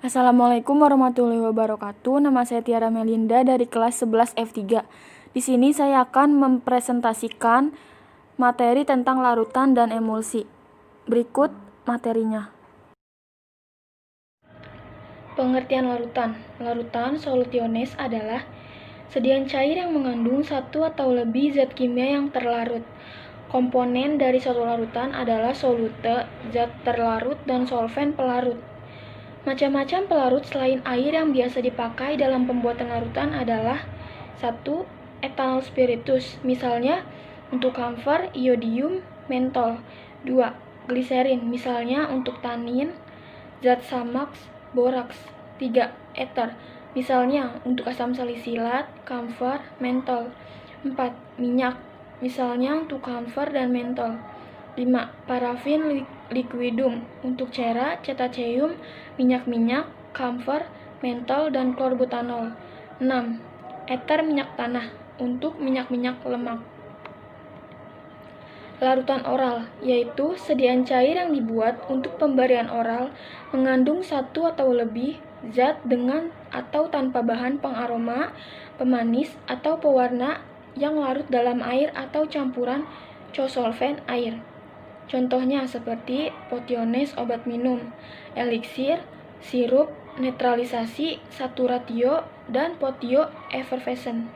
Assalamualaikum warahmatullahi wabarakatuh. Nama saya Tiara Melinda dari kelas 11 F3. Di sini saya akan mempresentasikan materi tentang larutan dan emulsi. Berikut materinya. Pengertian larutan. Larutan solutiones adalah sediaan cair yang mengandung satu atau lebih zat kimia yang terlarut. Komponen dari suatu larutan adalah solute, zat terlarut, dan solvent pelarut. Macam-macam pelarut selain air yang biasa dipakai dalam pembuatan larutan adalah 1. Etanol spiritus, misalnya untuk kamfer, iodium, mentol. 2. Gliserin, misalnya untuk tanin, zat samaks, boraks. 3. Eter, misalnya untuk asam salisilat, kamfer, mentol. 4. Minyak, misalnya untuk kamfer dan mentol. 5. Parafin liquidum, untuk cera, cetaceum, minyak-minyak, kamfer, mentol, dan klorbutanol. 6. Eter minyak tanah, untuk minyak-minyak lemak. Larutan oral, yaitu sediaan cair yang dibuat untuk pemberian oral, mengandung satu atau lebih zat dengan atau tanpa bahan pengaroma, pemanis, atau pewarna yang larut dalam air atau campuran cosolvent air. Contohnya seperti potiones obat minum, eliksir, sirup, netralisasi, saturatio, dan potio effervescent.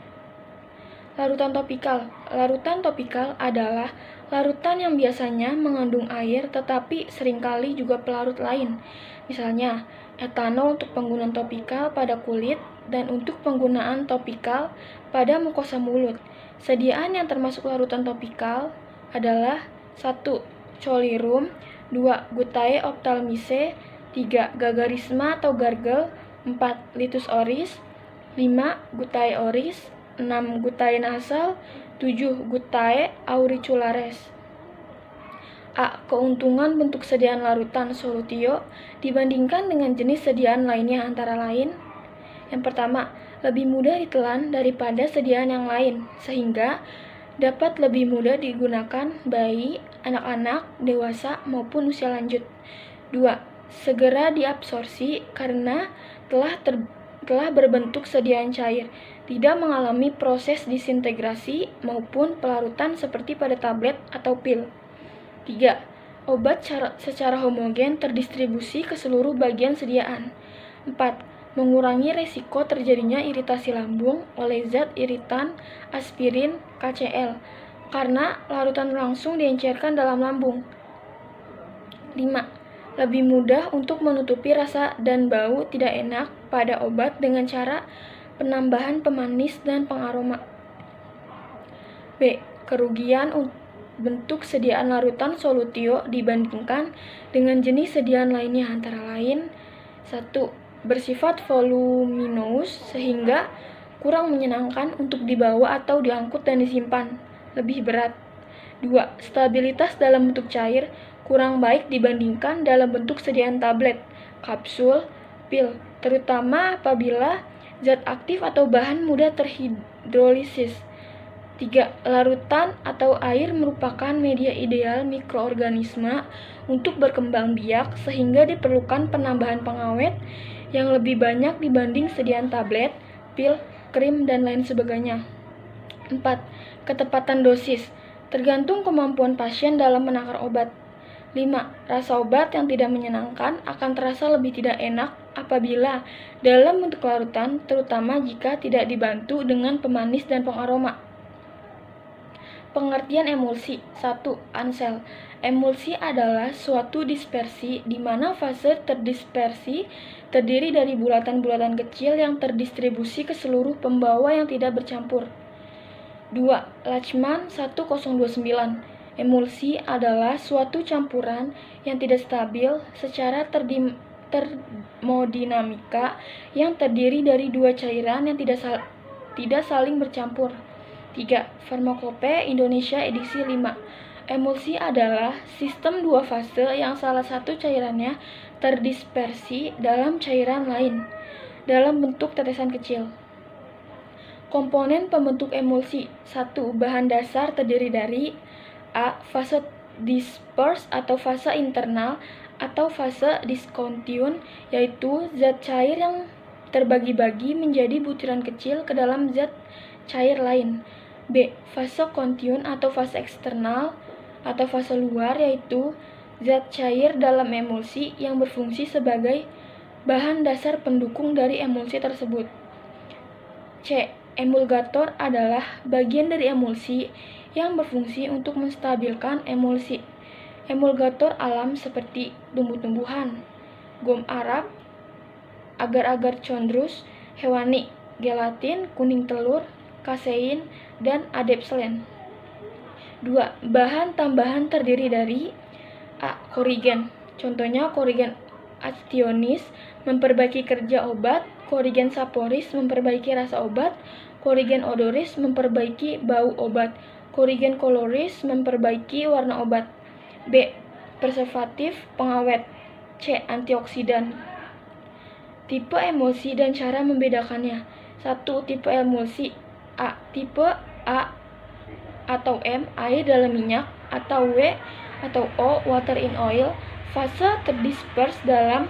Larutan topikal. Larutan topikal adalah larutan yang biasanya mengandung air tetapi seringkali juga pelarut lain. Misalnya, etanol untuk penggunaan topikal pada kulit dan untuk penggunaan topikal pada mukosa mulut. Sediaan yang termasuk larutan topikal adalah 1. Colirum, 2. Gutae ophthalmicae, 3. Gagarisma atau gargle, 4. Litus oris, 5. Gutae oris, 6. Gutae nasal, 7. Gutae auriculares. A. Keuntungan bentuk sediaan larutan solutio dibandingkan dengan jenis sediaan lainnya antara lain. Yang pertama, lebih mudah ditelan daripada sediaan yang lain, sehingga dapat lebih mudah digunakan bayi, anak-anak, dewasa, maupun usia lanjut. 2. Segera diabsorpsi karena telah berbentuk sediaan cair, tidak mengalami proses disintegrasi maupun pelarutan seperti pada tablet atau pil. 3. Obat secara homogen terdistribusi ke seluruh bagian sediaan. 4. Mengurangi resiko terjadinya iritasi lambung oleh zat iritan aspirin KCl karena larutan langsung diencerkan dalam lambung. 5. Lebih mudah untuk menutupi rasa dan bau tidak enak pada obat dengan cara penambahan pemanis dan pengaroma. B. Kerugian bentuk sediaan larutan solutio dibandingkan dengan jenis sediaan lainnya antara lain 1. Bersifat voluminous sehingga kurang menyenangkan untuk dibawa atau diangkut dan disimpan, lebih berat. 2. Stabilitas dalam bentuk cair kurang baik dibandingkan dalam bentuk sediaan tablet, kapsul, pil, terutama apabila zat aktif atau bahan mudah terhidrolisis. 3. Larutan atau air merupakan media ideal mikroorganisme untuk berkembang biak sehingga diperlukan penambahan pengawet yang lebih banyak dibanding sediaan tablet, pil, krim, dan lain sebagainya. 4. Ketepatan dosis tergantung kemampuan pasien dalam menakar obat. 5. Rasa obat yang tidak menyenangkan akan terasa lebih tidak enak apabila dalam bentuk larutan, terutama jika tidak dibantu dengan pemanis dan pengaroma. Pengertian emulsi. 1. Ansel. Emulsi adalah suatu dispersi di mana fase terdispersi terdiri dari bulatan-bulatan kecil yang terdistribusi ke seluruh pembawa yang tidak bercampur. 2. Lachmann 1029. Emulsi adalah suatu campuran yang tidak stabil secara termodinamika yang terdiri dari dua cairan yang tidak saling bercampur. 3. Farmakope Indonesia edisi 5. Emulsi adalah sistem dua fase yang salah satu cairannya terdispersi dalam cairan lain dalam bentuk tetesan kecil. Komponen pembentuk emulsi. 1. Bahan dasar terdiri dari A. Fase disperse atau fase internal atau fase discontinue, yaitu zat cair yang terbagi-bagi menjadi butiran kecil ke dalam zat cair lain. B. Fase continue atau fase eksternal atau fase luar, yaitu zat cair dalam emulsi yang berfungsi sebagai bahan dasar pendukung dari emulsi tersebut. C. Emulgator adalah bagian dari emulsi yang berfungsi untuk menstabilkan emulsi. Emulgator alam seperti tumbuh-tumbuhan, gom Arab, agar-agar chondrus, hewani, gelatin, kuning telur, kasein, dan adepselen. 2. Bahan tambahan terdiri dari A. Korigen. Contohnya korigen ationis memperbaiki kerja obat, korigen saporis memperbaiki rasa obat, korigen odoris memperbaiki bau obat, korigen koloris memperbaiki warna obat. B. Preservatif pengawet. C. Antioksidan. Tipe emulsi dan cara membedakannya. 1. Tipe emulsi A. Tipe A atau M, air dalam minyak, atau W atau O, water in oil. Fase terdisperse dalam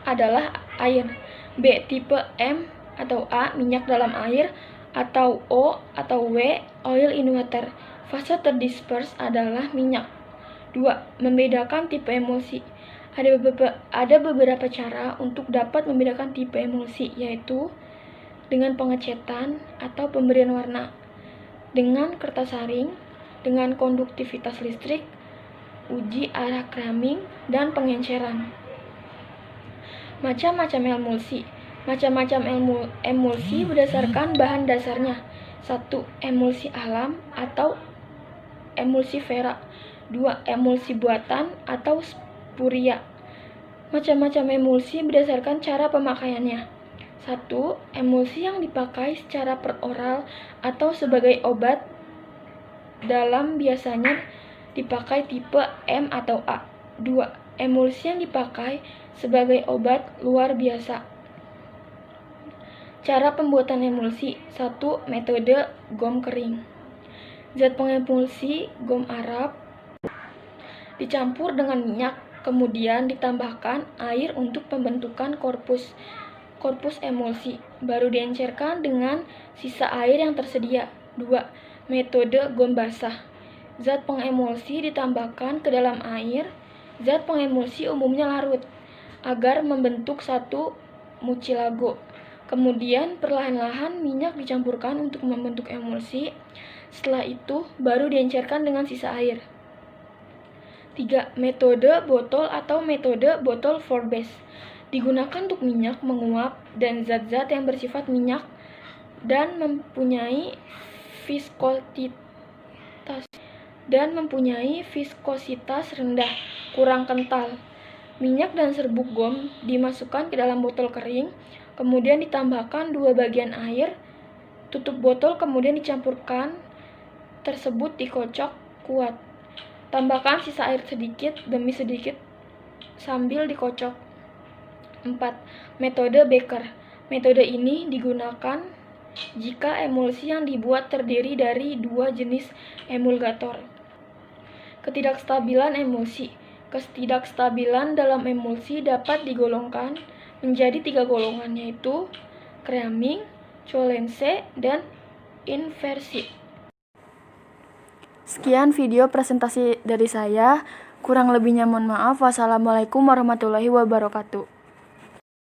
adalah air. B. Tipe M atau A, minyak dalam air, atau O atau W, oil in water. Fase terdisperse adalah minyak. 2. Membedakan tipe emulsi. Ada beberapa cara untuk dapat membedakan tipe emulsi, yaitu dengan pengecetan atau pemberian warna, dengan kertas saring, dengan konduktivitas listrik, uji arah Cramming, dan pengenceran. Macam-macam emulsi. Macam-macam emulsi berdasarkan bahan dasarnya. 1. Emulsi alam atau emulsifera. 2. Emulsi buatan atau spuria. Macam-macam emulsi berdasarkan cara pemakaiannya. 1. Emulsi yang dipakai secara peroral atau sebagai obat dalam biasanya dipakai tipe M atau A. 2. Emulsi yang dipakai sebagai obat luar biasa. Cara pembuatan emulsi. 1. Metode gom kering. Zat pengemulsi gom Arab dicampur dengan minyak, kemudian ditambahkan air untuk pembentukan korpus emulsi, baru diencerkan dengan sisa air yang tersedia. 2. Metode gom basah. Zat pengemulsi ditambahkan ke dalam air. Zat pengemulsi umumnya larut agar membentuk satu mucilago. Kemudian perlahan-lahan minyak dicampurkan untuk membentuk emulsi. Setelah itu baru diencerkan dengan sisa air. 3. Metode botol atau metode botol for base. Digunakan untuk minyak menguap dan zat-zat yang bersifat minyak dan mempunyai viskositas rendah, kurang kental. Minyak dan serbuk gom dimasukkan ke dalam botol kering, kemudian ditambahkan 2 bagian air, tutup botol, kemudian dicampurkan tersebut dikocok kuat. Tambahkan sisa air sedikit demi sedikit sambil dikocok. 4. Metode Becker. Metode ini digunakan jika emulsi yang dibuat terdiri dari 2 jenis emulgator. Ketidakstabilan emulsi. Ketidakstabilan dalam emulsi dapat digolongkan menjadi 3 golongan, yaitu Cramming, Coulomb, dan inversi. Sekian video presentasi dari saya. Kurang lebihnya mohon maaf. Wassalamualaikum warahmatullahi wabarakatuh.